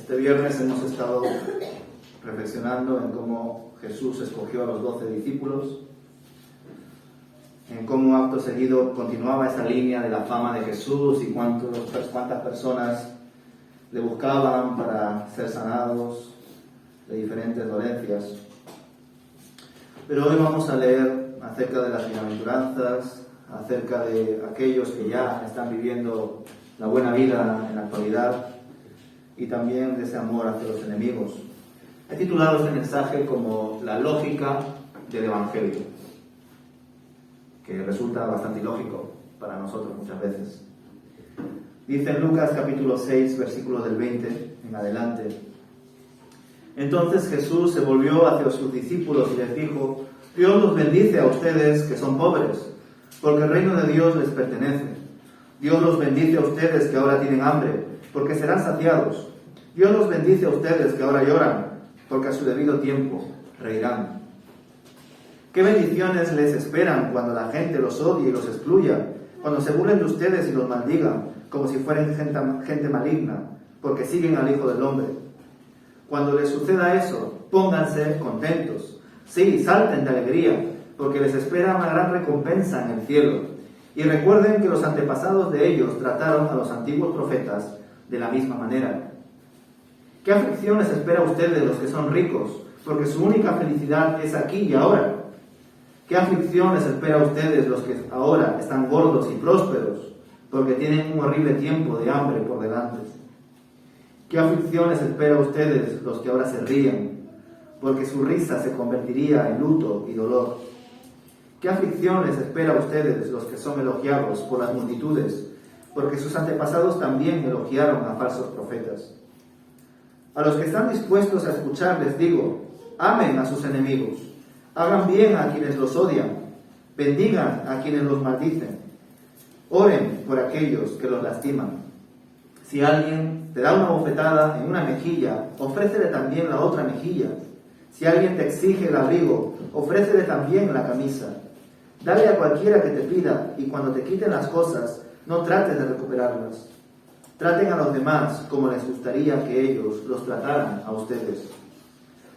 Este viernes hemos estado reflexionando en cómo Jesús escogió a los 12 discípulos, en cómo acto seguido continuaba esa línea de la fama de Jesús y cuántas personas le buscaban para ser sanados de diferentes dolencias. Pero hoy vamos a leer acerca de las bienaventuranzas, acerca de aquellos que ya están viviendo la buena vida en la actualidad y también de ese amor hacia los enemigos. He titulado este mensaje como la lógica del Evangelio, que resulta bastante ilógico para nosotros muchas veces. Dice en Lucas capítulo 6, versículo del 20 en adelante: Entonces Jesús se volvió hacia sus discípulos y les dijo: Dios los bendice a ustedes que son pobres, porque el reino de Dios les pertenece. Dios los bendice a ustedes que ahora tienen hambre, porque serán saciados. Dios los bendice a ustedes que ahora lloran, porque a su debido tiempo reirán. ¿Qué bendiciones les esperan cuando la gente los odie y los excluya, cuando se burlen de ustedes y los maldigan, como si fueran gente maligna, porque siguen al Hijo del Hombre? Cuando les suceda eso, pónganse contentos. Sí, salten de alegría, porque les espera una gran recompensa en el cielo. Y recuerden que los antepasados de ellos trataron a los antiguos profetas de la misma manera. ¿Qué aflicción les espera a ustedes los que son ricos, porque su única felicidad es aquí y ahora? ¿Qué aflicción les espera a ustedes los que ahora están gordos y prósperos, porque tienen un horrible tiempo de hambre por delante? ¿Qué aflicción les espera a ustedes los que ahora se ríen, porque su risa se convertiría en luto y dolor? ¿Qué aflicción les espera a ustedes los que son elogiados por las multitudes, porque sus antepasados también elogiaron a falsos profetas? A los que están dispuestos a escuchar les digo: amen a sus enemigos, hagan bien a quienes los odian, bendigan a quienes los maldicen, oren por aquellos que los lastiman. Si alguien te da una bofetada en una mejilla, ofrécele también la otra mejilla. Si alguien te exige el abrigo, ofrécele también la camisa. Dale a cualquiera que te pida, y cuando te quiten las cosas, no trates de recuperarlas. Traten a los demás como les gustaría que ellos los trataran a ustedes.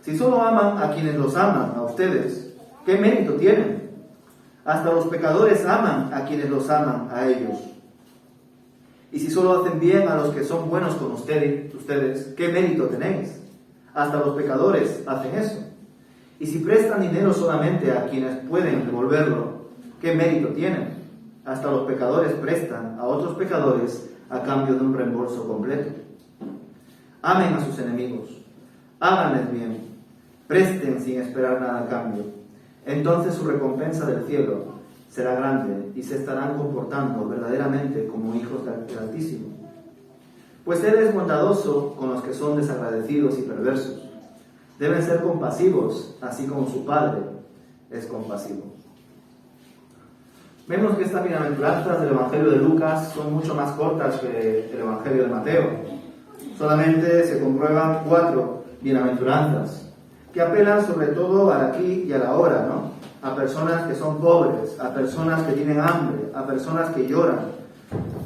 Si solo aman a quienes los aman a ustedes, ¿qué mérito tienen? Hasta los pecadores aman a quienes los aman a ellos. Y si solo hacen bien a los que son buenos con ustedes, ¿qué mérito tenéis? Hasta los pecadores hacen eso. Y si prestan dinero solamente a quienes pueden devolverlo, ¿qué mérito tienen? Hasta los pecadores prestan a otros pecadores a cambio de un reembolso completo. Amen a sus enemigos, háganles bien, presten sin esperar nada a cambio. Entonces su recompensa del cielo será grande y se estarán comportando verdaderamente como hijos del Altísimo. Pues Él es bondadoso con los que son desagradecidos y perversos. Deben ser compasivos, así como su Padre es compasivo. Vemos que estas bienaventuranzas del Evangelio de Lucas son mucho más cortas que el Evangelio de Mateo. Solamente se comprueban 4 bienaventuranzas, que apelan sobre todo al aquí y a la ahora, ¿no? A personas que son pobres, a personas que tienen hambre, a personas que lloran.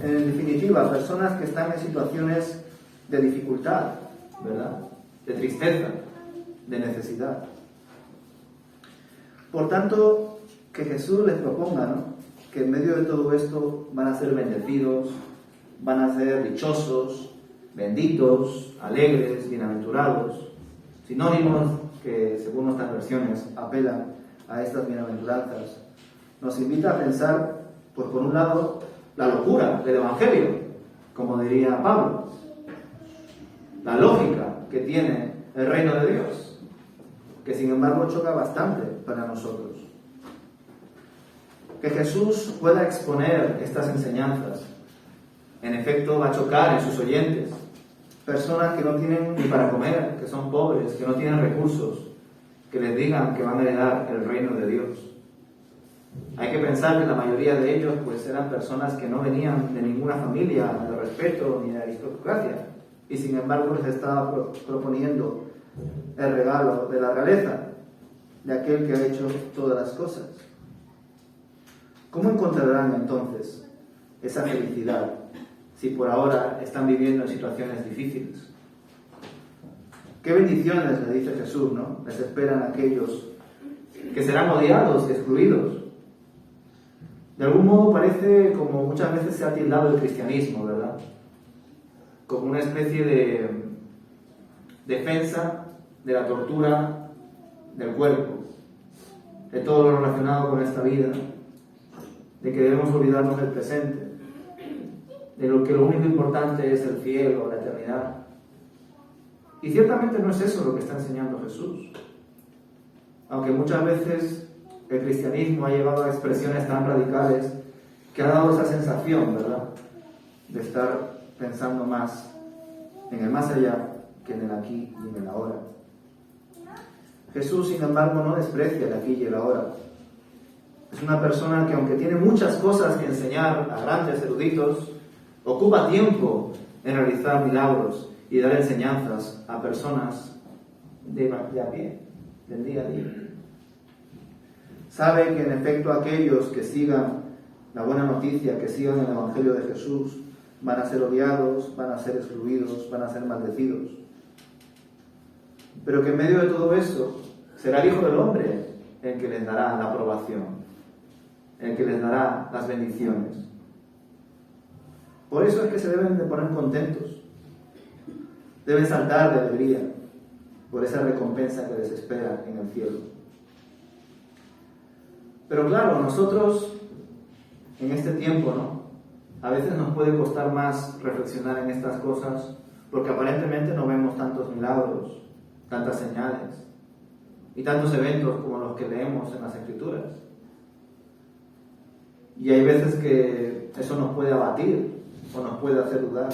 En definitiva, a personas que están en situaciones de dificultad, ¿verdad? De tristeza, de necesidad. Por tanto, que Jesús les proponga, ¿no?, que en medio de todo esto van a ser bendecidos, van a ser dichosos, benditos, alegres, bienaventurados, sinónimos que, según nuestras versiones, apelan a estas bienaventuranzas. Nos invita a pensar, pues por un lado, la locura del Evangelio, como diría Pablo, la lógica que tiene el reino de Dios, que sin embargo choca bastante para nosotros. Que Jesús pueda exponer estas enseñanzas, en efecto, va a chocar en sus oyentes. Personas que no tienen ni para comer, que son pobres, que no tienen recursos, que les digan que van a heredar el reino de Dios. Hay que pensar que la mayoría de ellos pues eran personas que no venían de ninguna familia de respeto ni de aristocracia, y sin embargo les estaba proponiendo el regalo de la realeza, de aquel que ha hecho todas las cosas. ¿Cómo encontrarán entonces esa felicidad si por ahora están viviendo en situaciones difíciles? Qué bendiciones, le dice Jesús, ¿no? Les esperan aquellos que serán odiados y excluidos. De algún modo parece, como muchas veces se ha tildado el cristianismo, ¿verdad? Como una especie de defensa de la tortura del cuerpo, de todo lo relacionado con esta vida, de que debemos olvidarnos del presente, de lo que lo único importante es el cielo, la eternidad. Y ciertamente no es eso lo que está enseñando Jesús. Aunque muchas veces el cristianismo ha llevado a expresiones tan radicales que ha dado esa sensación, ¿verdad?, de estar pensando más en el más allá que en el aquí y en el ahora. Jesús, sin embargo, no desprecia el aquí y el ahora. Es una persona que, aunque tiene muchas cosas que enseñar a grandes eruditos, ocupa tiempo en realizar milagros y dar enseñanzas a personas de a pie, del día a día. Sabe que en efecto aquellos que sigan la buena noticia, que sigan el Evangelio de Jesús, van a ser odiados, van a ser excluidos, van a ser maldecidos. Pero que en medio de todo eso será el Hijo del Hombre el que les dará la aprobación, el que les dará las bendiciones. Por eso es que se deben de poner contentos, deben saltar de alegría por esa recompensa que les espera en el cielo. Pero claro, nosotros en este tiempo, ¿no?, a veces nos puede costar más reflexionar en estas cosas porque aparentemente no vemos tantos milagros, tantas señales y tantos eventos como los que leemos en las Escrituras. Y hay veces que eso nos puede abatir o nos puede hacer dudar.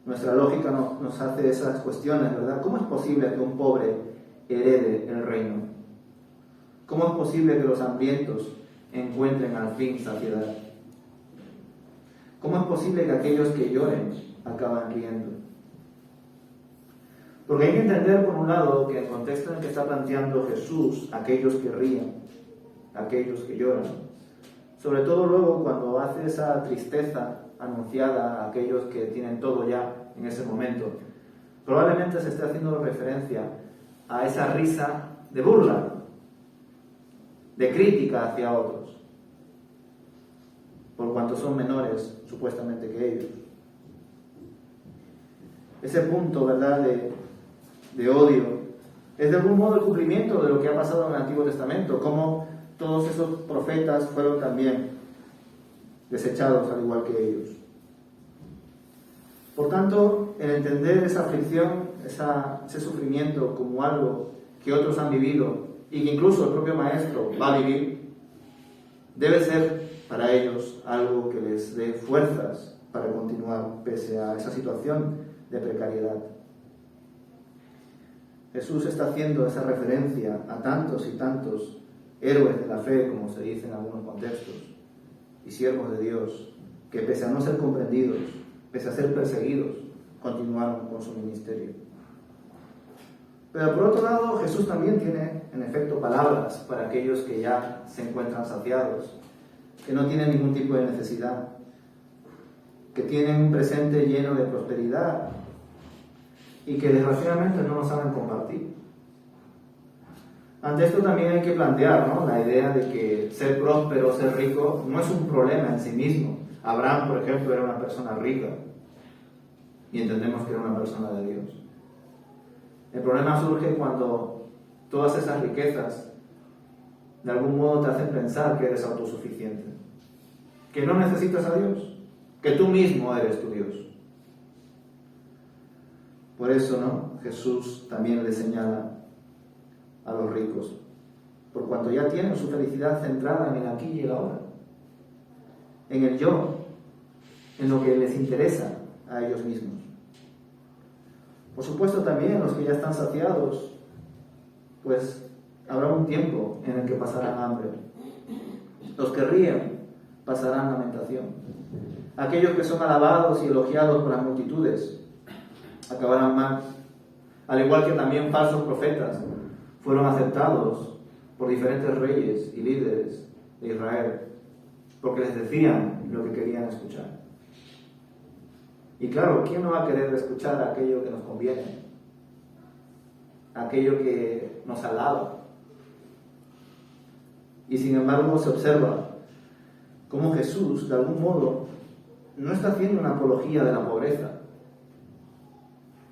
Nuestra lógica nos hace esas cuestiones, ¿verdad? ¿Cómo es posible que un pobre herede el reino? ¿Cómo es posible que los hambrientos encuentren al fin saciedad? ¿Cómo es posible que aquellos que lloren acaban riendo? Porque hay que entender, por un lado, que el contexto en el que está planteando Jesús, aquellos que ríen, aquellos que lloran, sobre todo luego cuando hace esa tristeza anunciada a aquellos que tienen todo ya en ese momento, probablemente se esté haciendo referencia a esa risa de burla, de crítica hacia otros, por cuanto son menores supuestamente que ellos. Ese punto, ¿verdad?, de odio es de algún modo el cumplimiento de lo que ha pasado en el Antiguo Testamento, como todos esos profetas fueron también desechados al igual que ellos. Por tanto, el entender esa aflicción, ese sufrimiento como algo que otros han vivido y que incluso el propio Maestro va a vivir, debe ser para ellos algo que les dé fuerzas para continuar pese a esa situación de precariedad. Jesús está haciendo esa referencia a tantos y tantos héroes de la fe, como se dice en algunos contextos, y siervos de Dios, que pese a no ser comprendidos, pese a ser perseguidos, continuaron con su ministerio. Pero por otro lado, Jesús también tiene, en efecto, palabras para aquellos que ya se encuentran saciados, que no tienen ningún tipo de necesidad, que tienen un presente lleno de prosperidad y que desgraciadamente no lo saben compartir. Ante esto también hay que plantear, ¿no?, la idea de que ser próspero, ser rico, no es un problema en sí mismo. Abraham, por ejemplo, era una persona rica y entendemos que era una persona de Dios. El problema surge cuando todas esas riquezas de algún modo te hacen pensar que eres autosuficiente, que no necesitas a Dios, que tú mismo eres tu Dios. Por eso, ¿no?, Jesús también le señala a los ricos, por cuanto ya tienen su felicidad centrada en el aquí y el ahora, en el yo, en lo que les interesa a ellos mismos. Por supuesto también los que ya están saciados, pues habrá un tiempo en el que pasarán hambre. Los que ríen pasarán lamentación. Aquellos que son alabados y elogiados por las multitudes acabarán mal, al igual que también falsos profetas fueron aceptados por diferentes reyes y líderes de Israel, porque les decían lo que querían escuchar. Y claro, ¿quién no va a querer escuchar aquello que nos conviene? aquello que nos alaba. Y sin embargo se observa cómo Jesús, de algún modo, no está haciendo una apología de la pobreza,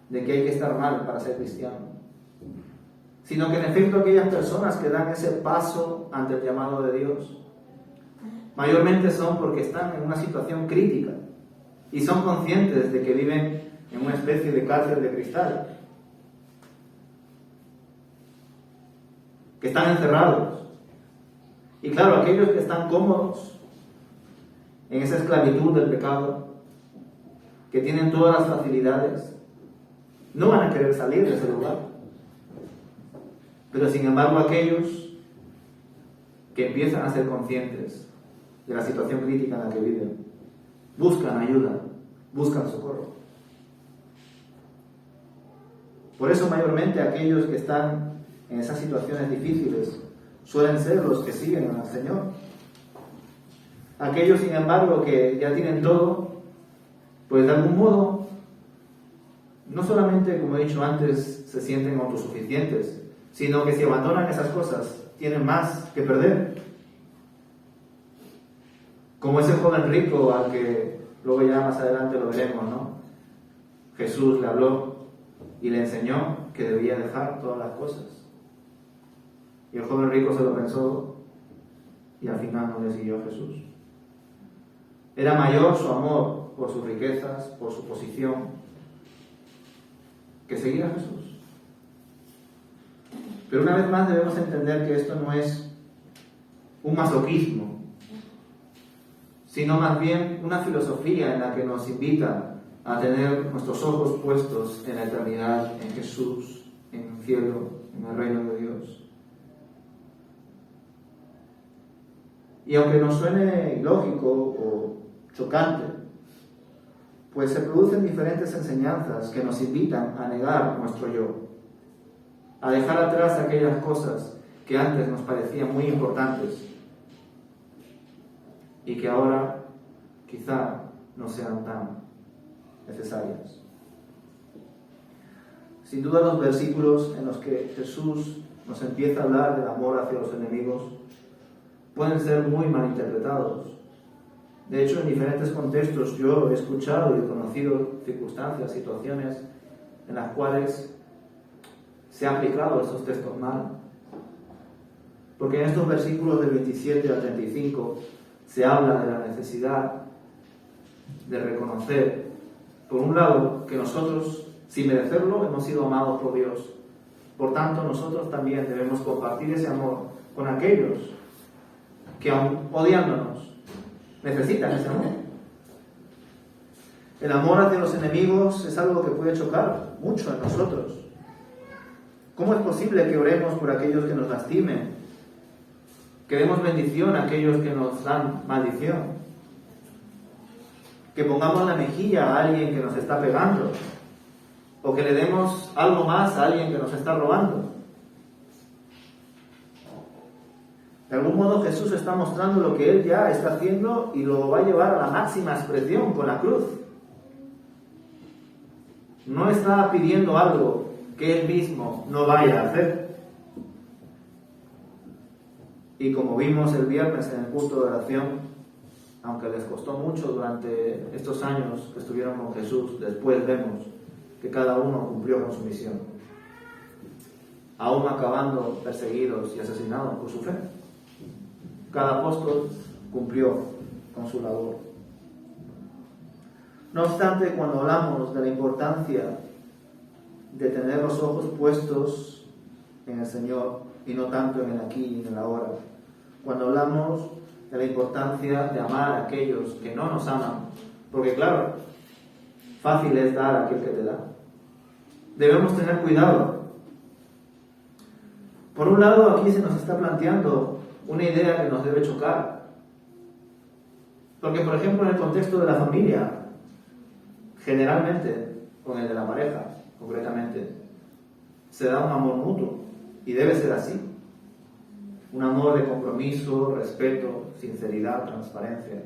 de que hay que estar mal para ser cristiano, sino que en efecto aquellas personas que dan ese paso ante el llamado de Dios, mayormente son porque están en una situación crítica y son conscientes de que viven en una especie de cárcel de cristal, que están encerrados. Y claro, aquellos que están cómodos en esa esclavitud del pecado, que tienen todas las facilidades, no van a querer salir de ese lugar. Pero sin embargo aquellos que empiezan a ser conscientes de la situación crítica en la que viven, buscan ayuda, buscan socorro. Por eso mayormente aquellos que están en esas situaciones difíciles suelen ser los que siguen al Señor. Aquellos, sin embargo, que ya tienen todo, pues de algún modo, no solamente, como he dicho antes, se sienten autosuficientes, sino que si abandonan esas cosas, tienen más que perder. Como ese joven rico al que luego ya más adelante lo veremos, ¿no? Jesús le habló y le enseñó que debía dejar todas las cosas. Y el joven rico se lo pensó y al final no le siguió a Jesús. Era mayor su amor por sus riquezas, por su posición, que seguir a Jesús. Pero una vez más debemos entender que esto no es un masoquismo, sino más bien una filosofía en la que nos invita a tener nuestros ojos puestos en la eternidad, en Jesús, en el cielo, en el reino de Dios. Y aunque nos suene ilógico o chocante, pues se producen diferentes enseñanzas que nos invitan a negar nuestro yo, a dejar atrás aquellas cosas que antes nos parecían muy importantes y que ahora quizá no sean tan necesarias. Sin duda los versículos en los que Jesús nos empieza a hablar del amor hacia los enemigos pueden ser muy malinterpretados. De hecho, en diferentes contextos yo he escuchado y conocido circunstancias, situaciones en las cuales se han aplicado estos textos mal. Porque en estos versículos del 27 al 35 se habla de la necesidad de reconocer, por un lado, que nosotros, sin merecerlo, hemos sido amados por Dios. Por tanto, nosotros también debemos compartir ese amor con aquellos que, aun odiándonos, necesitan ese amor. El amor hacia los enemigos es algo que puede chocar mucho en nosotros. ¿Cómo es posible que oremos por aquellos que nos lastimen? Que demos bendición a aquellos que nos dan maldición. Que pongamos la mejilla a alguien que nos está pegando. O que le demos algo más a alguien que nos está robando. De algún modo Jesús está mostrando lo que Él ya está haciendo y lo va a llevar a la máxima expresión con la cruz. No está pidiendo algo que Él mismo no vaya a hacer. Y como vimos el viernes en el culto de oración, aunque les costó mucho durante estos años que estuvieron con Jesús, después vemos que cada uno cumplió con su misión, aún acabando perseguidos y asesinados por su fe. Cada apóstol cumplió con su labor. No obstante, cuando hablamos de la importancia de tener los ojos puestos en el Señor y no tanto en el aquí y en el ahora, cuando hablamos de la importancia de amar a aquellos que no nos aman, porque claro, fácil es dar a aquel que te da, debemos tener cuidado. Por un lado, aquí se nos está planteando una idea que nos debe chocar, porque por ejemplo en el contexto de la familia, generalmente, con el de la pareja concretamente, se da un amor mutuo y debe ser así. Un amor de compromiso, respeto, sinceridad, transparencia.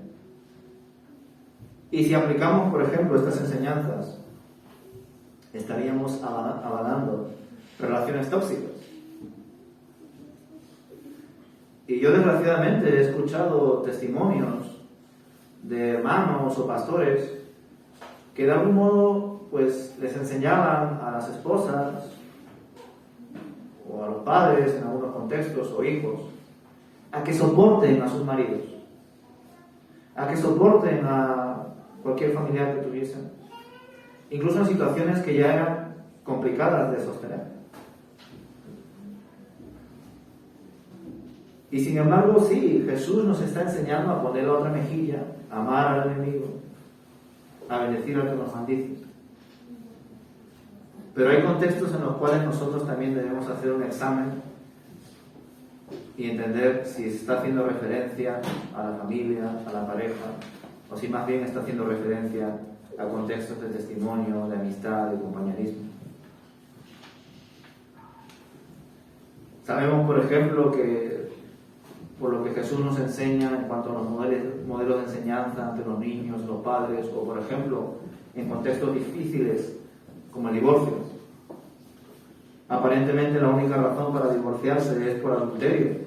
Y si aplicamos, por ejemplo, estas enseñanzas, estaríamos avalando relaciones tóxicas. Y yo desgraciadamente he escuchado testimonios de hermanos o pastores que de algún modo pues les enseñaban a las esposas o a los padres en algunos contextos o hijos a que soporten a sus maridos, a que soporten a cualquier familiar que tuviesen, incluso en situaciones que ya eran complicadas de sostener. Y sin embargo, sí, Jesús nos está enseñando a poner la otra mejilla, a amar al enemigo, a bendecir al que nos maldice. Pero hay contextos en los cuales nosotros también debemos hacer un examen y entender si está haciendo referencia a la familia, a la pareja, o si más bien está haciendo referencia a contextos de testimonio, de amistad, de compañerismo. Sabemos, por ejemplo, que por lo que Jesús nos enseña en cuanto a los modelos de enseñanza ante los niños, los padres, o por ejemplo, en contextos difíciles como el divorcio. Aparentemente la única razón para divorciarse es por adulterio.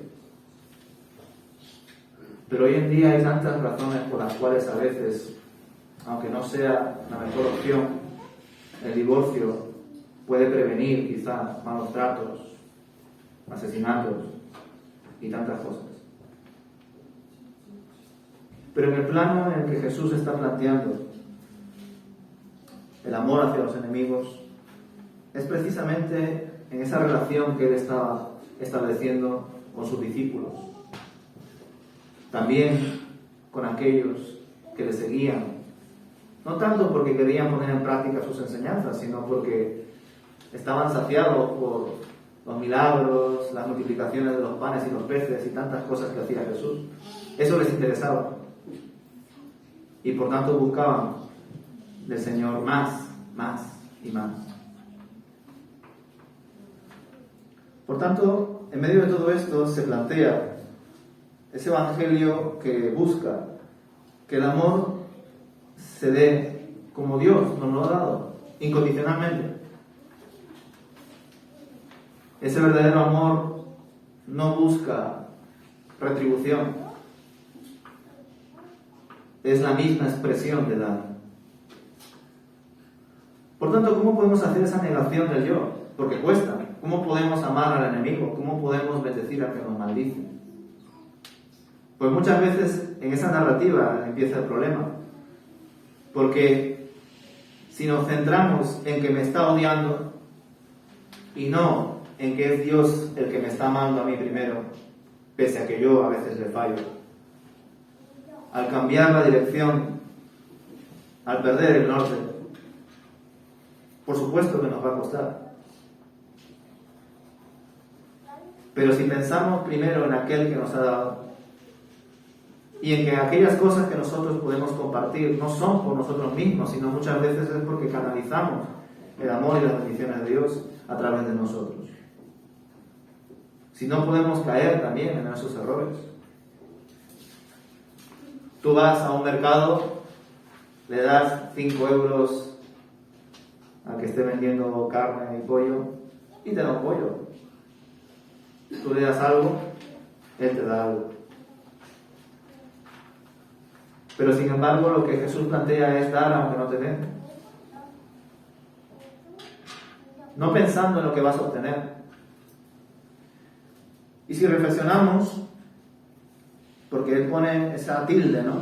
Pero hoy en día hay tantas razones por las cuales a veces, aunque no sea la mejor opción, el divorcio puede prevenir quizá malos tratos, asesinatos y tantas cosas. Pero en el plano en el que Jesús está planteando el amor hacia los enemigos, es precisamente en esa relación que Él estaba estableciendo con sus discípulos. También con aquellos que le seguían, no tanto porque querían poner en práctica sus enseñanzas, sino porque estaban saciados por los milagros, las multiplicaciones de los panes y los peces y tantas cosas que hacía Jesús. Eso les interesaba. Y por tanto buscaban del Señor más y más. Por tanto, en medio de todo esto se plantea ese evangelio que busca que el amor se dé como Dios nos lo ha dado, incondicionalmente. Ese verdadero amor no busca retribución. Es la misma expresión de dar. Por tanto, ¿cómo podemos hacer esa negación del yo? Porque cuesta. ¿Cómo podemos amar al enemigo? ¿Cómo podemos bendecir al que nos maldice? Pues muchas veces en esa narrativa empieza el problema. Porque si nos centramos en que me está odiando y no en que es Dios el que me está amando a mí primero, pese a que yo a veces le fallo, al cambiar la dirección, al perder el norte, por supuesto que nos va a costar. Pero si pensamos primero en aquel que nos ha dado y en que aquellas cosas que nosotros podemos compartir no son por nosotros mismos, sino muchas veces es porque canalizamos el amor y las bendiciones de Dios a través de nosotros. Si no podemos caer también en esos errores. Tú vas a un mercado, le das 5 euros al que esté vendiendo carne y pollo y te da un pollo. Tú le das algo, él te da algo. Pero sin embargo lo que Jesús plantea es dar aunque no te den. No pensando en lo que vas a obtener. Y si reflexionamos, porque Él pone esa tilde, ¿no?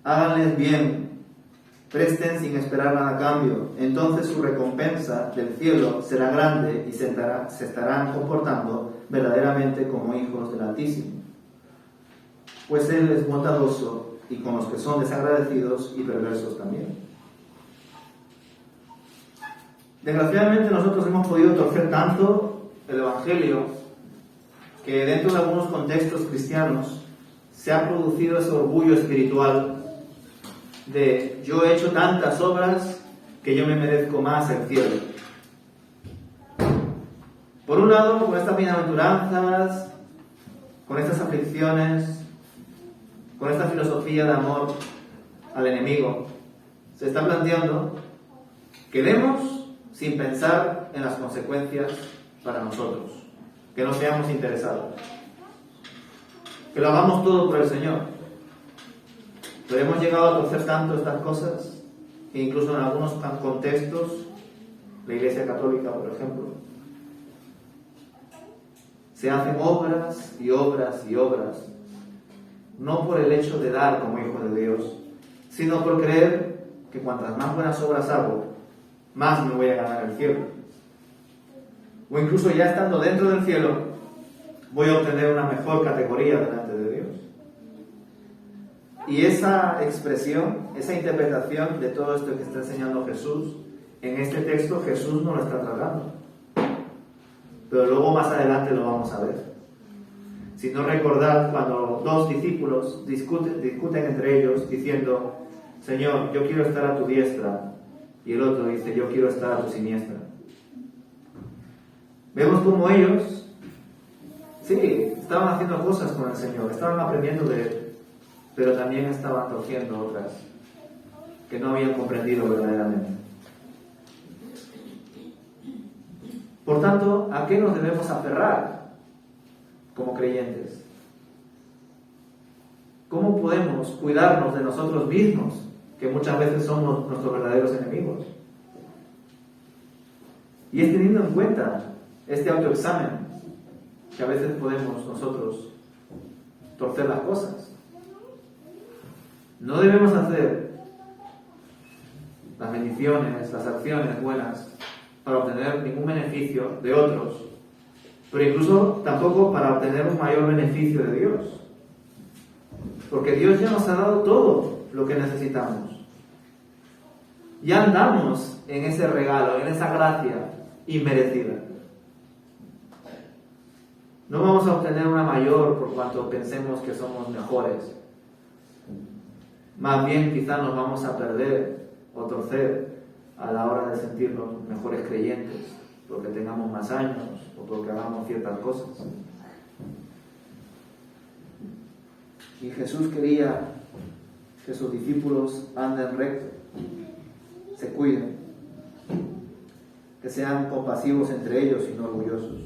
Háganles bien, presten sin esperar nada a cambio, entonces su recompensa del cielo será grande y se estarán comportando verdaderamente como hijos del Altísimo. Pues Él es bondadoso y con los que son desagradecidos y perversos también. Desgraciadamente nosotros hemos podido torcer tanto el Evangelio que dentro de algunos contextos cristianos se ha producido ese orgullo espiritual de yo he hecho tantas obras que yo me merezco más el cielo. Por un lado, con estas bienaventuranzas, con estas aflicciones, con esta filosofía de amor al enemigo, se está planteando que demos sin pensar en las consecuencias para nosotros, que no seamos interesados, que lo hagamos todo por el Señor. Pero hemos llegado a torcer tanto estas cosas que incluso en algunos contextos, la Iglesia Católica, por ejemplo, se hacen obras y obras y obras, no por el hecho de dar como hijo de Dios, sino por creer que cuantas más buenas obras hago, más me voy a ganar el cielo. O incluso ya estando dentro del cielo, voy a obtener una mejor categoría delante de Dios. Y esa expresión, esa interpretación de todo esto que está enseñando Jesús, en este texto Jesús no lo está tratando. Pero luego más adelante lo vamos a ver. Si no recordad cuando dos discípulos discuten entre ellos diciendo: Señor, yo quiero estar a tu diestra, y el otro dice: yo quiero estar a tu siniestra. Vemos como ellos, sí, estaban haciendo cosas con el Señor, estaban aprendiendo de Él, pero también estaban torciendo otras que no habían comprendido verdaderamente. Por tanto, ¿a qué nos debemos aferrar como creyentes? ¿Cómo podemos cuidarnos de nosotros mismos, que muchas veces somos nuestros verdaderos enemigos? Y es teniendo en cuenta este autoexamen que a veces podemos nosotros torcer las cosas. No debemos hacer las bendiciones, las acciones buenas para obtener ningún beneficio de otros, pero incluso tampoco para obtener un mayor beneficio de Dios. Porque Dios ya nos ha dado todo lo que necesitamos. Ya andamos en ese regalo, en esa gracia inmerecida. No vamos a obtener una mayor por cuanto pensemos que somos mejores. Más bien quizá nos vamos a perder o torcer a la hora de sentirnos mejores creyentes, porque tengamos más años o porque hagamos ciertas cosas. Y Jesús quería que sus discípulos anden recto, se cuiden, que sean compasivos entre ellos y no orgullosos.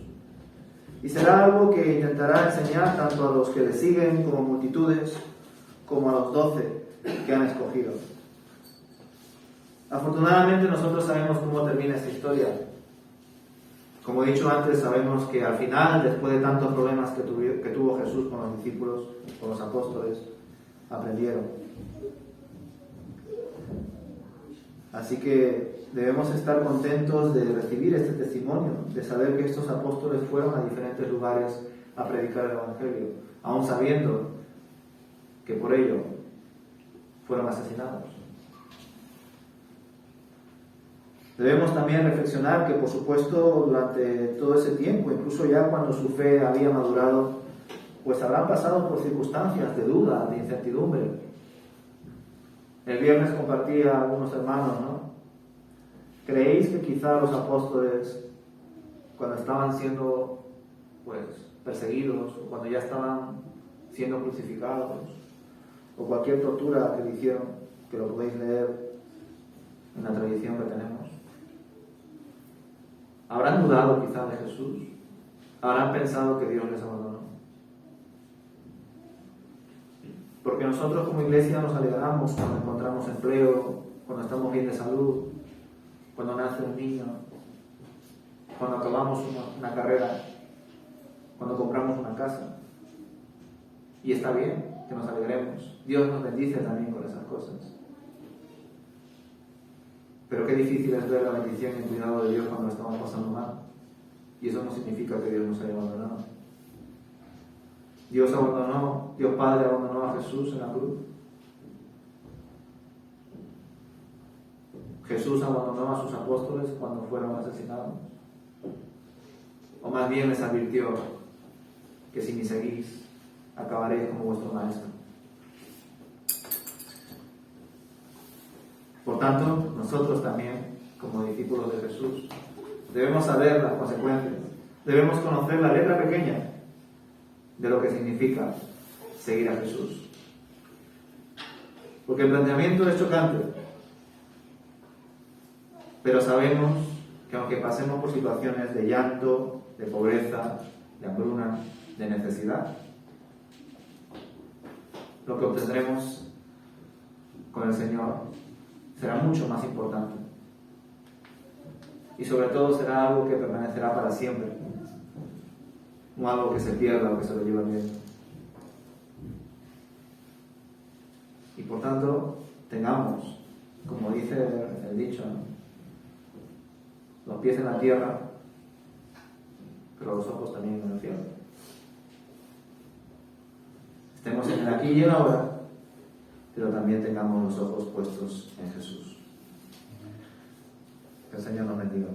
Y será algo que intentará enseñar tanto a los que le siguen como multitudes, como a los 12 que han escogido. Afortunadamente nosotros sabemos cómo termina esta historia. Como he dicho antes, sabemos que al final, después de tantos problemas que tuvo Jesús con los discípulos, con los apóstoles, aprendieron. Así que debemos estar contentos de recibir este testimonio, de saber que estos apóstoles fueron a diferentes lugares a predicar el Evangelio, aun sabiendo que por ello fueron asesinados. Debemos también reflexionar que, por supuesto, durante todo ese tiempo, incluso ya cuando su fe había madurado, pues habrán pasado por circunstancias de duda, de incertidumbre. El viernes compartía a algunos hermanos, ¿no? ¿Creéis que quizá los apóstoles, cuando estaban siendo perseguidos, o cuando ya estaban siendo crucificados, o cualquier tortura que le hicieron, que lo podéis leer en la tradición que tenemos, habrán dudado quizá de Jesús? ¿Habrán pensado que Dios les abandonó? Porque nosotros como iglesia nos alegramos cuando encontramos empleo, cuando estamos bien de salud, cuando nace un niño, cuando acabamos una carrera, cuando compramos una casa. Y está bien que nos alegremos. Dios nos bendice también con esas cosas. Pero qué difícil es ver la bendición y el cuidado de Dios cuando estamos pasando mal. Y eso no significa que Dios nos haya abandonado. Dios Padre abandonó a Jesús en la cruz. Jesús abandonó a sus apóstoles cuando fueron asesinados. O más bien les advirtió que si me seguís, acabaréis como vuestro maestro. Por tanto, nosotros también, como discípulos de Jesús, debemos saber las consecuencias. Debemos conocer la letra pequeña de lo que significa seguir a Jesús. Porque el planteamiento es chocante, pero sabemos que aunque pasemos por situaciones de llanto, de pobreza, de hambruna, de necesidad, lo que obtendremos con el Señor será mucho más importante. Y sobre todo será algo que permanecerá para siempre, no algo que se pierda o que se lo lleve el viento. Y por tanto, tengamos, como dice el dicho, ¿no?, los pies en la tierra, pero los ojos también en el cielo. Estemos en el aquí y en la ahora, pero también tengamos los ojos puestos en Jesús. Que el Señor nos bendiga.